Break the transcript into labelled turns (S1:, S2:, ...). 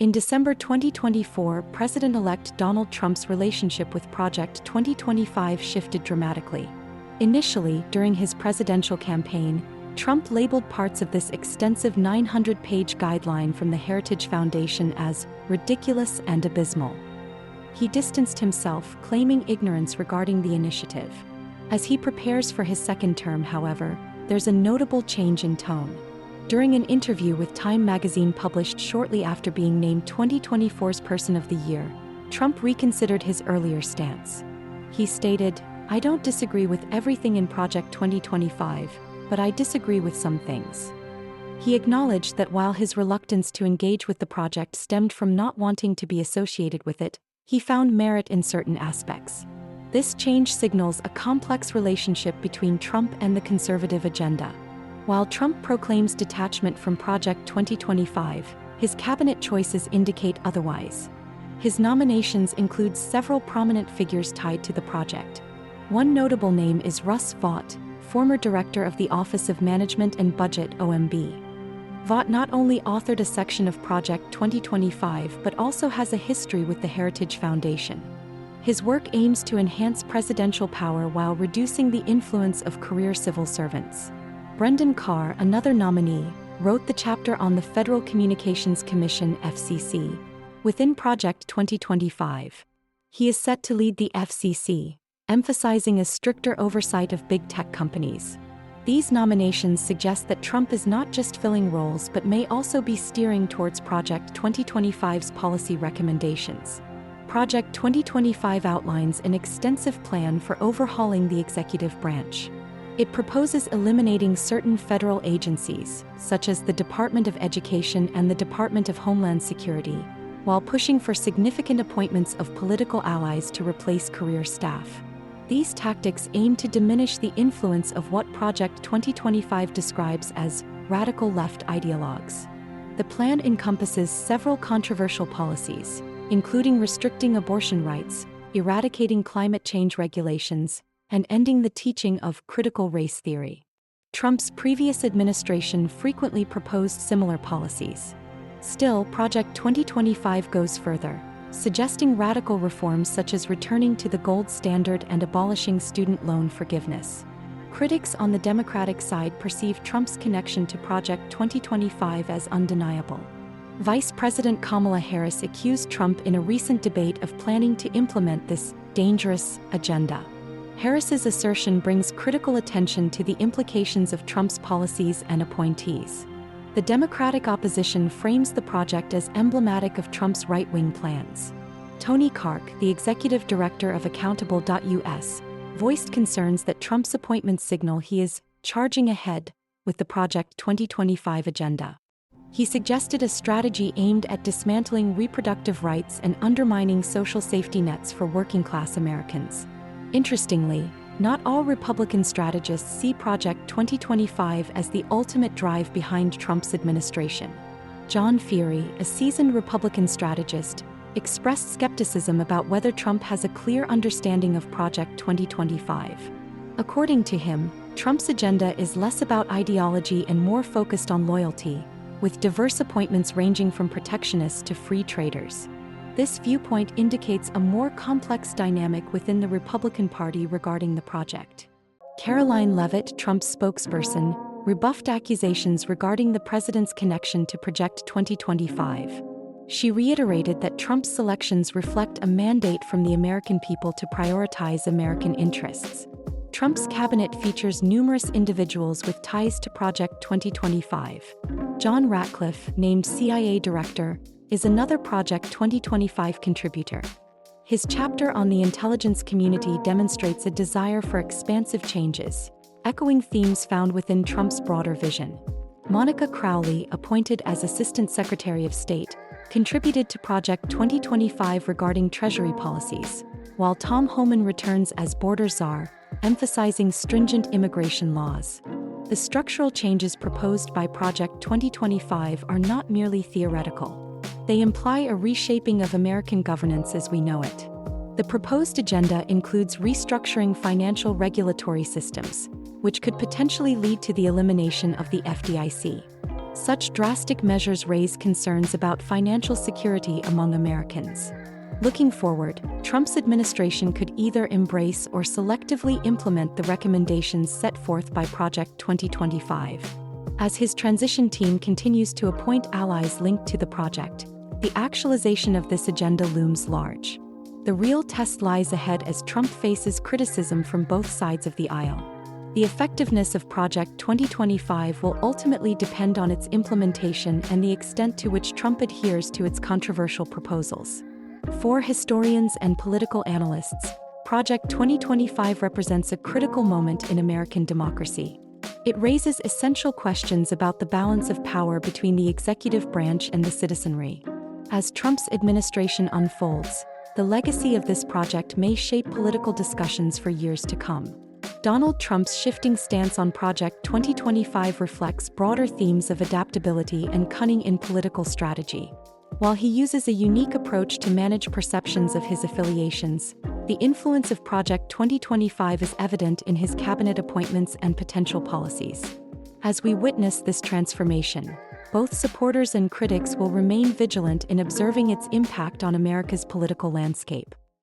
S1: In December 2024, President-elect Donald Trump's relationship with Project 2025 shifted dramatically. Initially, during his presidential campaign, Trump labeled parts of this extensive 900-page guideline from the Heritage Foundation as ridiculous and abysmal. He distanced himself, claiming ignorance regarding the initiative. As he prepares for his second term, however, there's a notable change in tone. During an interview with Time magazine published shortly after being named 2024's Person of the Year, Trump reconsidered his earlier stance. He stated, "I don't disagree with everything in Project 2025, but I disagree with some things." He acknowledged that while his reluctance to engage with the project stemmed from not wanting to be associated with it, he found merit in certain aspects. This change signals a complex relationship between Trump and the conservative agenda. While Trump proclaims detachment from Project 2025, his cabinet choices indicate otherwise. His nominations include several prominent figures tied to the project. One notable name is Russ Vought, former director of the Office of Management and Budget (OMB). Vought not only authored a section of Project 2025 but also has a history with the Heritage Foundation. His work aims to enhance presidential power while reducing the influence of career civil servants. Brendan Carr, another nominee, wrote the chapter on the Federal Communications Commission (FCC) within Project 2025. He is set to lead the FCC, emphasizing a stricter oversight of big tech companies. These nominations suggest that Trump is not just filling roles but may also be steering towards Project 2025's policy recommendations. Project 2025 outlines an extensive plan for overhauling the executive branch. It proposes eliminating certain federal agencies, such as the Department of Education and the Department of Homeland Security, while pushing for significant appointments of political allies to replace career staff. These tactics aim to diminish the influence of what Project 2025 describes as radical left ideologues. The plan encompasses several controversial policies, including restricting abortion rights, eradicating climate change regulations, and ending the teaching of critical race theory. Trump's previous administration frequently proposed similar policies. Still, Project 2025 goes further, suggesting radical reforms such as returning to the gold standard and abolishing student loan forgiveness. Critics on the Democratic side perceive Trump's connection to Project 2025 as undeniable. Vice President Kamala Harris accused Trump in a recent debate of planning to implement this dangerous agenda. Harris's assertion brings critical attention to the implications of Trump's policies and appointees. The Democratic opposition frames the project as emblematic of Trump's right-wing plans. Tony Kark, the executive director of Accountable.us, voiced concerns that Trump's appointments signal he is charging ahead with the Project 2025 agenda. He suggested a strategy aimed at dismantling reproductive rights and undermining social safety nets for working-class Americans. Interestingly, not all Republican strategists see Project 2025 as the ultimate drive behind Trump's administration. John Feehery, a seasoned Republican strategist, expressed skepticism about whether Trump has a clear understanding of Project 2025. According to him, Trump's agenda is less about ideology and more focused on loyalty, with diverse appointments ranging from protectionists to free traders. This viewpoint indicates a more complex dynamic within the Republican Party regarding the project. Karoline Leavitt, Trump's spokesperson, rebuffed accusations regarding the president's connection to Project 2025. She reiterated that Trump's selections reflect a mandate from the American people to prioritize American interests. Trump's cabinet features numerous individuals with ties to Project 2025. John Ratcliffe, named CIA director, is another Project 2025 contributor. His chapter on the intelligence community demonstrates a desire for expansive changes, echoing themes found within Trump's broader vision. Monica Crowley, appointed as Assistant Secretary of State, contributed to Project 2025 regarding Treasury policies, while Tom Homan returns as Border Czar, emphasizing stringent immigration laws. The structural changes proposed by Project 2025 are not merely theoretical. They imply a reshaping of American governance as we know it. The proposed agenda includes restructuring financial regulatory systems, which could potentially lead to the elimination of the FDIC. Such drastic measures raise concerns about financial security among Americans. Looking forward, Trump's administration could either embrace or selectively implement the recommendations set forth by Project 2025. As his transition team continues to appoint allies linked to the project, the actualization of this agenda looms large. The real test lies ahead as Trump faces criticism from both sides of the aisle. The effectiveness of Project 2025 will ultimately depend on its implementation and the extent to which Trump adheres to its controversial proposals. For historians and political analysts, Project 2025 represents a critical moment in American democracy. It raises essential questions about the balance of power between the executive branch and the citizenry. As Trump's administration unfolds, the legacy of this project may shape political discussions for years to come. Donald Trump's shifting stance on Project 2025 reflects broader themes of adaptability and cunning in political strategy. While he uses a unique approach to manage perceptions of his affiliations, the influence of Project 2025 is evident in his cabinet appointments and potential policies. As we witness this transformation, both supporters and critics will remain vigilant in observing its impact on America's political landscape.